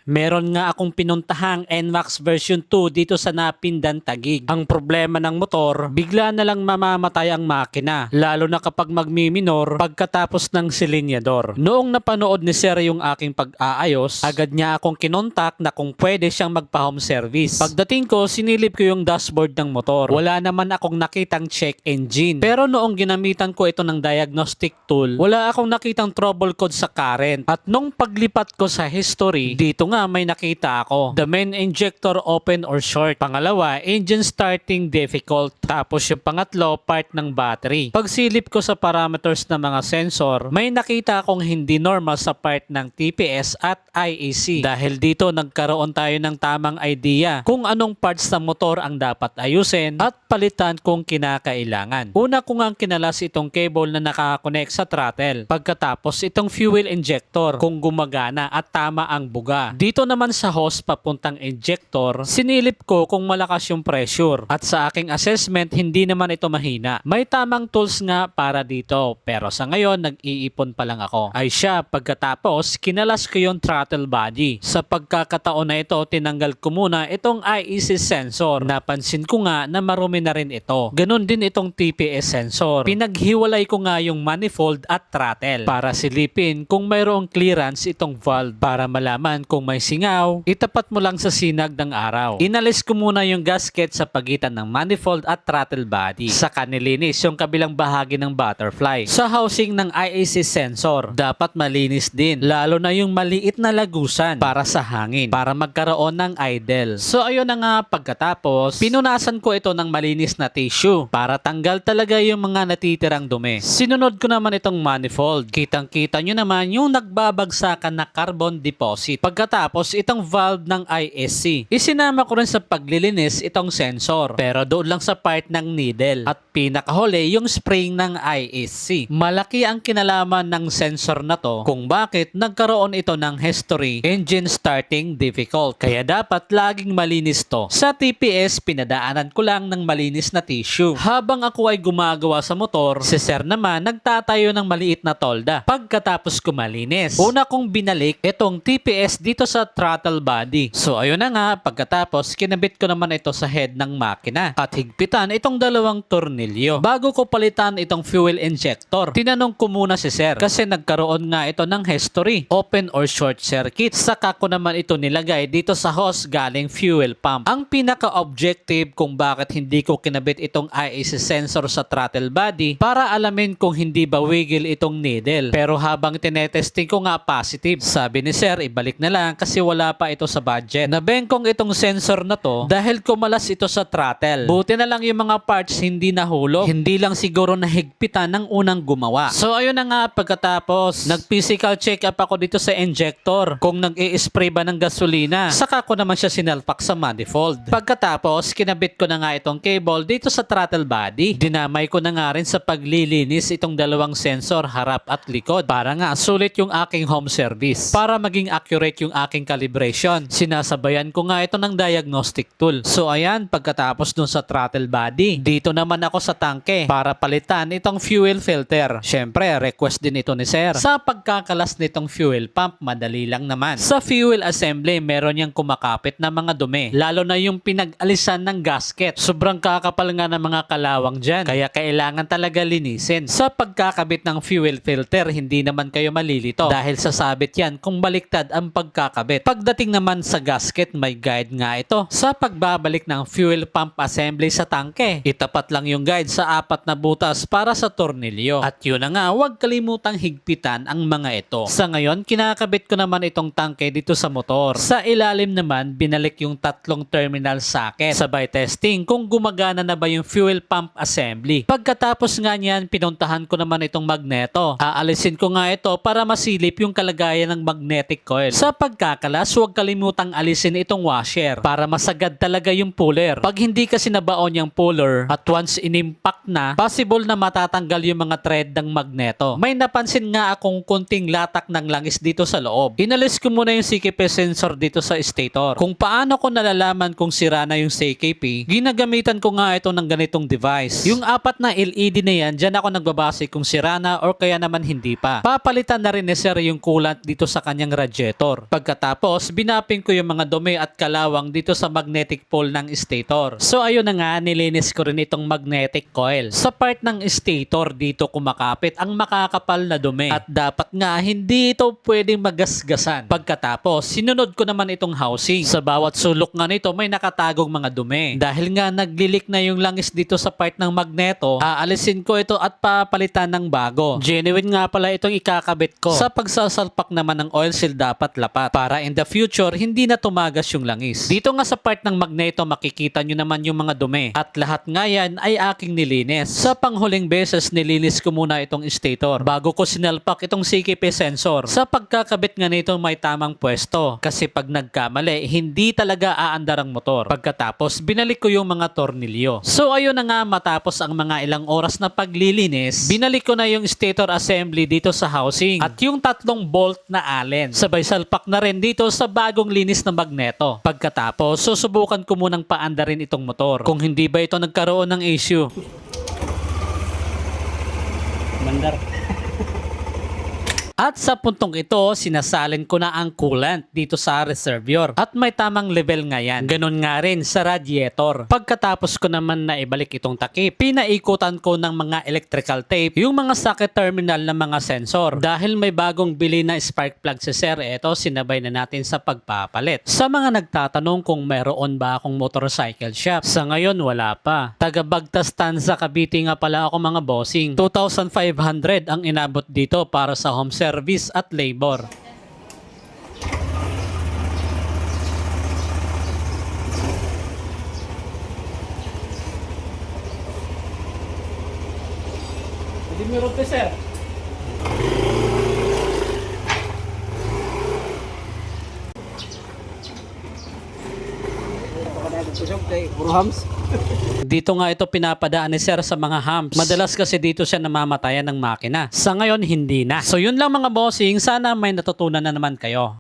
Meron nga akong pinuntahang NMAX version 2 dito sa Napindan, Taguig. Ang problema ng motor, bigla na lang mamamatay ang makina, lalo na kapag magmiminor pagkatapos ng silinyador. Noong napanood ni Sir yung aking pag-aayos, agad niya akong kinontak na kung pwede siyang magpa-home service. Pagdating ko, sinilip ko yung dashboard ng motor. Wala naman akong nakitang check engine. Pero noong ginamitan ko ito ng diagnostic tool, wala akong nakitang trouble code sa current. At nung paglipat ko sa history, dito nga may nakita ako. The main injector open or short. Pangalawa, engine starting difficult. Tapos yung pangatlo, part ng battery. Pagsilip ko sa parameters ng mga sensor, may nakita akong hindi normal sa part ng TPS at IAC. Dahil dito nagkaroon tayo ng tamang idea kung anong parts ng motor ang dapat ayusin at palitan kung kinakailangan. Una ko nga kinalas itong cable na nakakonect sa throttle. Pagkatapos itong fuel injector kung gumagana at tama ang buga. Dito naman sa hose papuntang injector, sinilip ko kung malakas yung pressure. At sa aking assessment, hindi naman ito mahina. May tamang tools nga para dito. Pero sa ngayon, nag-iipon pa lang ako. Ay siya, pagkatapos, kinalas ko yung throttle body. Sa pagkakataon na ito, tinanggal ko muna itong IEC sensor. Napansin ko nga na marumi na rin ito. Ganon din itong TPS sensor. Pinaghiwalay ko nga yung manifold at throttle para silipin kung mayroong clearance itong valve para malaman kung may singaw, itapat mo lang sa sinag ng araw. Inalis ko muna yung gasket sa pagitan ng manifold at throttle body. Saka nilinis yung kabilang bahagi ng butterfly. Sa housing ng IAC sensor, dapat malinis din, lalo na yung maliit na lagusan para sa hangin, para magkaroon ng idle. So ayun na nga, pagkatapos, pinunasan ko ito ng malinis na tissue para tanggal talaga yung mga natitirang dumi. Sinunod ko naman itong manifold. Kitang-kita nyo naman yung nagbabagsakan na carbon deposit. Pagkatapos, itong valve ng ISC. Isinama ko rin sa paglilinis itong sensor, pero doon lang sa part ng needle. At pinakahuli, yung spring ng ISC. Malaki ang kinalaman ng sensor na to kung bakit nagkaroon ito ng history, engine starting difficult. Kaya dapat laging malinis to. Sa TPS, pinadaanan ko lang ng malinis na tissue. Habang ako ay gumagawa sa motor, si Sir naman nagtatayo ng maliit na tolda. Pagkatapos ko malinis, una kong binalik itong TPS dito sa throttle body. So ayun na nga, pagkatapos kinabit ko naman ito sa head ng makina at higpitan itong dalawang tornilyo. Bago ko palitan itong fuel injector, tinanong ko muna si Sir kasi nagkaroon nga ito ng history, open or short circuit. Saka ko naman ito nilagay dito sa hose galing fuel pump. Ang pinaka-objective kung bakit hindi ko kinabit itong IAC sensor sa throttle body para alamin kung hindi ba wiggle itong needle. Pero habang tinetesting ko nga positive, sabi ni Sir ibalik na lang kasi wala pa ito sa budget. Nabengkong itong sensor na to dahil kumalas ito sa throttle. Buti na lang yung mga parts hindi nahulog. Hindi lang siguro nahigpitan ng unang gumawa. So ayun na nga, pagkatapos nag-physical check up ako dito sa injector kung nag-i-spray ba ng gasolina. Saka ko naman siya sinalpak sa manifold. Pagkatapos kinabit ko na nga itong cable dito sa throttle body. Dinamay ko na nga rin sa paglilinis itong dalawang sensor harap at likod para nga sulit yung aking home service. Para maging accurate yung aking calibration, sinasabayan ko nga ito ng diagnostic tool. So ayan, pagkatapos dun sa throttle body, dito naman ako sa tangke para palitan itong fuel filter. Syempre, request din ito ni Sir. Sa pagkakalas nitong fuel pump, madali lang naman. Sa fuel assembly, meron niyang kumakapit na mga dumi, lalo na yung pinag-alisan ng gasket. Sobrang kakapal nga ng mga kalawang dyan, kaya kailangan talaga linisin. Sa pagkakabit ng fuel filter, hindi naman kayo malilito dahil sasabit yan kung baliktad ang pagkakabit. Pagdating naman sa gasket, may guide nga ito. Sa pagbabalik ng fuel pump assembly sa tangke, itapat lang yung guide sa 4 na butas para sa tornilyo. At yun na nga, huwag kalimutang higpitan ang mga ito. Sa ngayon, kinakabit ko naman itong tangke dito sa motor. Sa ilalim naman, binalik yung 3 terminal socket. Sabay testing kung gumagana na ba yung fuel pump assembly. Pagkatapos nga niyan, pinuntahan ko naman itong magneto. Aalisin ko nga ito para masilip yung kalagayan ng magnetic coil. Sa pagkakalas, huwag kalimutang alisin itong washer para masagad talaga yung puller. Pag hindi kasi nabaon yung puller at once inimpact na, possible na matatanggal yung mga thread ng magneto. May napansin nga akong kunting latak ng langis dito sa loob. Inalis ko muna yung CKP sensor dito sa stator. Kung paano ko nalalaman kung sira na yung CKP, ginagamitan ko nga ito ng ganitong device. Yung 4 na LED na yan, dyan ako nagbabase kung sira na or kaya naman hindi pa. Papalitan na rin ni Sir yung coolant dito sa kanyang radiator. Pagkatapos, binaping ko yung mga dumi at kalawang dito sa magnetic pole ng stator. So ayun na nga, nilinis ko rin itong magnetic coil. Sa part ng stator dito kumakapit ang makakapal na dumi at dapat nga hindi ito pwedeng magasgasan. Pagkatapos, sinunod ko naman itong housing. Sa bawat sulok nga nito may nakatagong mga dumi. Dahil nga naglilik na yung langis dito sa part ng magneto, aalisin ko ito at papalitan ng bago. Genuine nga pala itong ikakabit ko. Sa pagsasalpak naman ng oil seal dapat lapat para in the future hindi na tumagas yung langis. Dito nga sa part ng magneto makikita nyo naman yung mga dumi at lahat nga yan ay aking nilinis. Sa panghuling beses nilinis ko muna itong stator bago ko sinalpak itong CKP sensor. Sa pagkakabit nga nito may tamang pwesto kasi pag nagkamali hindi talaga aandar ang motor. Pagkatapos binalik ko yung mga tornilyo. So ayun na nga, matapos ang mga ilang oras na paglilinis, binalik ko na yung stator assembly dito sa housing at yung tatlong bolt na allen. Sabay salpak na rin dito sa bagong linis na magneto. Pagkatapos, susubukan ko munang paandarin itong motor kung hindi ba ito nagkaroon ng issue. Mandar. At sa puntong ito, sinasalin ko na ang coolant dito sa reservoir. At may tamang level nga yan. Ganon nga rin sa radiator. Pagkatapos ko naman na ibalik itong takip, pinaikutan ko ng mga electrical tape yung mga socket terminal ng mga sensor. Dahil may bagong bili na spark plug si Sir, ito sinabay na natin sa pagpapalit. Sa mga nagtatanong kung mayroon ba akong motorcycle shop, sa ngayon wala pa. Taga Bagtas Tanza Cavite nga pala ako mga bossing. 2,500 ang inabot dito para sa home service at labor. Hindi meron to, sir. Dito nga ito pinapadaan ni Sir sa mga humps. Madalas kasi dito siya namamatayan ng makina. Sa ngayon, hindi na. So yun lang mga bossing. Sana may natutunan na naman kayo.